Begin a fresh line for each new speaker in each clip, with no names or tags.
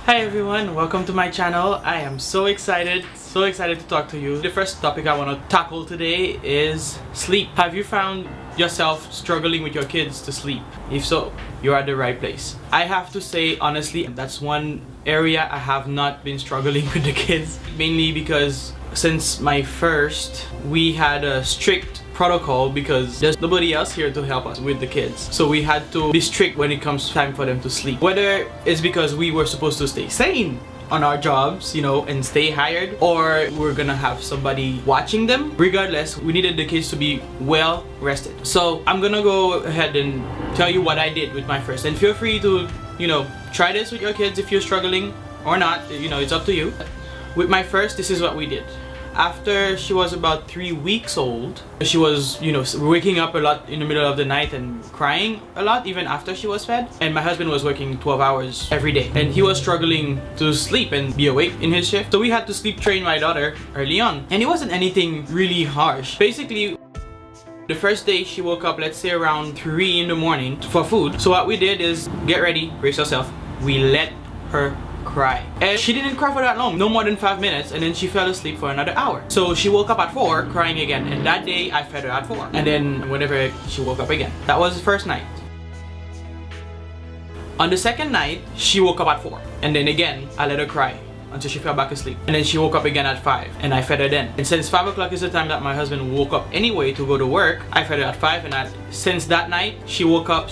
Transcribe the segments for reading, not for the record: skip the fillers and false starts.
Hi everyone, welcome to my channel. I am so excited to talk to you. The first topic I want to tackle today is sleep. Have you found yourself struggling with your kids to sleep? If so, you're at the right place. I have to say honestly, that's one area I have not been struggling with the kids, mainly because since my first, we had a strict protocol because there's nobody else here to help us with the kids, so we had to be strict when it comes time for them to sleep, whether it's because we were supposed to stay sane on our jobs, and stay hired, or we're gonna have somebody watching them. Regardless, we needed the kids to be well rested. So I'm gonna go ahead and tell you what I did with my first, and feel free to try this with your kids if you're struggling or not. It's up to you. With my first, this is what we did. After she was about 3 weeks old, she was, waking up a lot in the middle of the night and crying a lot even after she was fed. And my husband was working 12 hours every day, and he was struggling to sleep and be awake in his shift. So we had to sleep train my daughter early on. And it wasn't anything really harsh. Basically, the first day she woke up, let's say around 3 in the morning for food. So what we did is, get ready, brace yourself. We let her cry, and she didn't cry for that long, no more than 5 minutes, and then she fell asleep for another hour. So she woke up at 4 crying again, and that day I fed her at 4, and then whenever she woke up again. That was the first night. On the second night, she woke up at 4, and then again I let her cry until she fell back asleep, and then she woke up again at 5, and I fed her then. And since 5 o'clock is the time that my husband woke up anyway to go to work, I fed her at 5, and since that night she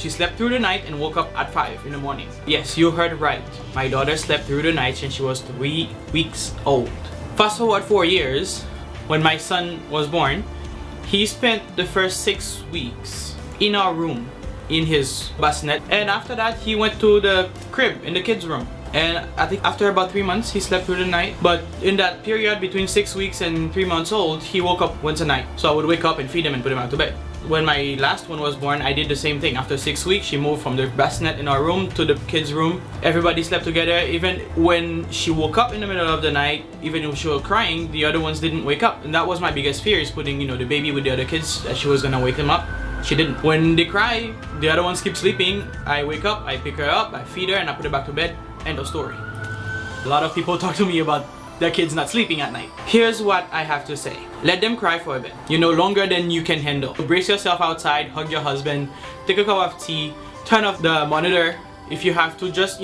slept through the night and woke up at 5 in the morning. Yes, you heard right, my daughter slept through the night since she was 3 weeks old. Fast forward 4 years, when my son was born, he spent the first 6 weeks in our room in his bassinet, and after that he went to the crib in the kids room. And I think after about 3 months, he slept through the night. But in that period between 6 weeks and 3 months old, he woke up once a night. So I would wake up and feed him and put him out to bed. When my last one was born, I did the same thing. After 6 weeks, she moved from the bassinet in our room to the kids' room. Everybody slept together. Even when she woke up in the middle of the night, even if she was crying, the other ones didn't wake up. And that was my biggest fear, is putting the baby with the other kids, that she was gonna wake them up. She didn't. When they cry, the other ones keep sleeping. I wake up, I pick her up, I feed her, and I put her back to bed. End of story. A lot of people talk to me about their kids not sleeping at night. Here's what I have to say. Let them cry for a bit. Longer than you can handle. Brace yourself outside, hug your husband, take a cup of tea, turn off the monitor if you have to. Just,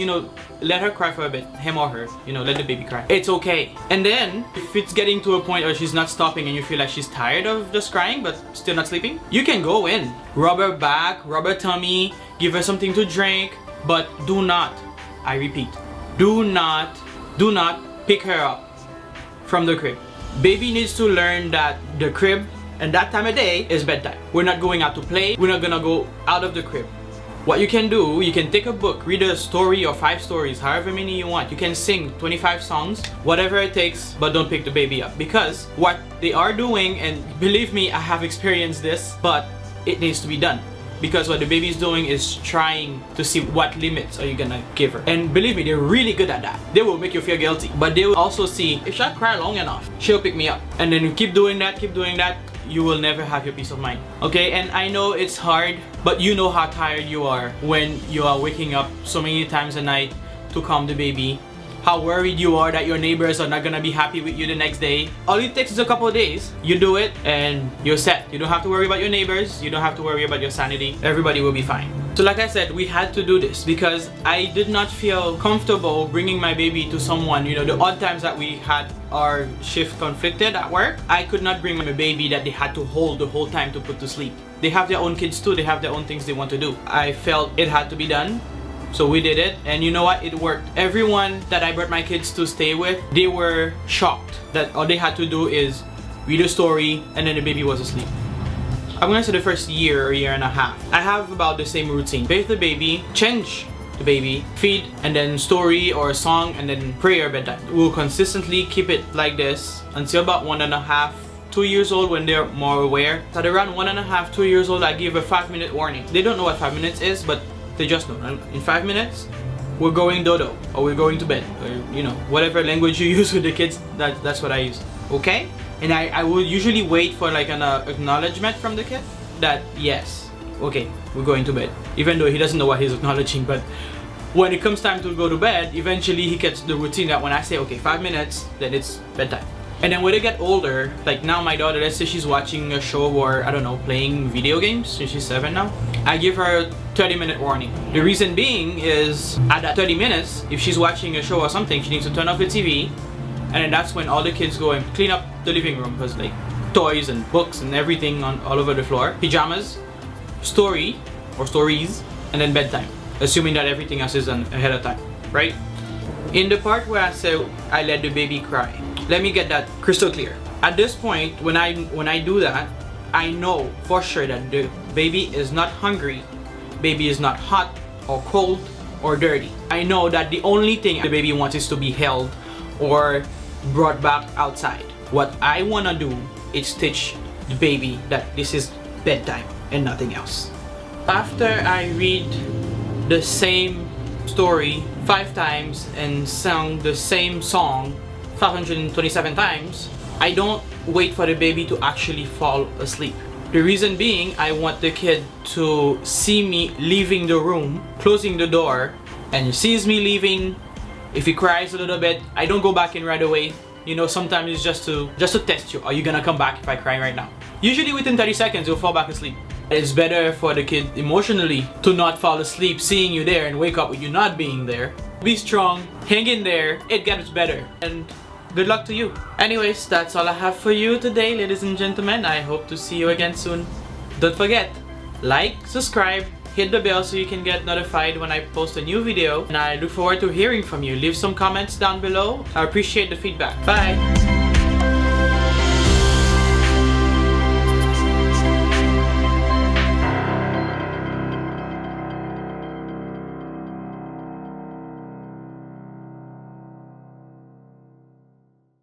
let her cry for a bit. Him or her. Let the baby cry. It's okay. And then, if it's getting to a point where she's not stopping and you feel like she's tired of just crying but still not sleeping, you can go in. Rub her back, rub her tummy, give her something to drink, but do not, I repeat, do not pick her up from the crib. Baby needs to learn that the crib and that time of day is bedtime. We're not going out to play. We're not gonna go out of the crib. What you can do, you can take a book, read a story or 5 stories, however many you want. You can sing 25 songs, whatever it takes, but don't pick the baby up. Because what they are doing, and believe me, I have experienced this, but it needs to be done. Because what the baby is doing is trying to see what limits are you gonna give her. And believe me, they're really good at that. They will make you feel guilty, but they will also see, if I cry long enough, she'll pick me up. And then you keep doing that, you will never have your peace of mind. Okay, and I know it's hard, but you know how tired you are when you are waking up so many times a night to calm the baby. How worried you are that your neighbors are not gonna be happy with you the next day. All it takes is a couple of days. You do it and you're set. You don't have to worry about your neighbors. You don't have to worry about your sanity. Everybody will be fine. So like I said, we had to do this because I did not feel comfortable bringing my baby to someone. The odd times that we had our shift conflicted at work, I could not bring my baby that they had to hold the whole time to put to sleep. They have their own kids too. They have their own things they want to do. I felt it had to be done. So we did it, and you know what? It worked. Everyone that I brought my kids to stay with, they were shocked that all they had to do is read a story and then the baby was asleep. I'm gonna say the first year or year and a half, I have about the same routine. Bathe the baby, change the baby, feed, and then story or a song, and then prayer bedtime. We'll consistently keep it like this until about 1.5, 2 years old, when they're more aware. At around 1.5, 2 years old, I give a 5-minute warning. They don't know what 5 minutes is, but they just know. In 5 minutes, we're going dodo, or we're going to bed, or whatever language you use with the kids, that's what I use. Okay? And I will usually wait for like an acknowledgement from the kid that yes, okay, we're going to bed. Even though he doesn't know what he's acknowledging, but when it comes time to go to bed, eventually he gets the routine that when I say, okay, 5 minutes, then it's bedtime. And then when they get older, like now my daughter, let's say she's watching a show or, I don't know, playing video games, since she's 7 now, I give her a 30-minute warning. The reason being is, at that 30 minutes, if she's watching a show or something, she needs to turn off the TV, and then that's when all the kids go and clean up the living room, because like toys and books and everything all over the floor, pajamas, stories, and then bedtime, assuming that everything else is done ahead of time, right? In the part where I say I let the baby cry, let me get that crystal clear. At this point, when I do that, I know for sure that the baby is not hungry, baby is not hot or cold or dirty. I know that the only thing the baby wants is to be held or brought back outside. What I wanna do is teach the baby that this is bedtime and nothing else. After I read the same story 5 times and sung the same song 527 times, I don't wait for the baby to actually fall asleep. The reason being, I want the kid to see me leaving the room, closing the door, and he sees me leaving. If he cries a little bit, I don't go back in right away. You know, sometimes it's just to test you. Are you gonna come back if I cry right now? Usually within 30 seconds, he'll fall back asleep. It's better for the kid emotionally to not fall asleep seeing you there and wake up with you not being there. Be strong, hang in there, it gets better. And good luck to you. Anyways, that's all I have for you today, ladies and gentlemen. I hope to see you again soon. Don't forget, like, subscribe, hit the bell so you can get notified when I post a new video. And I look forward to hearing from you. Leave some comments down below. I appreciate the feedback. Bye!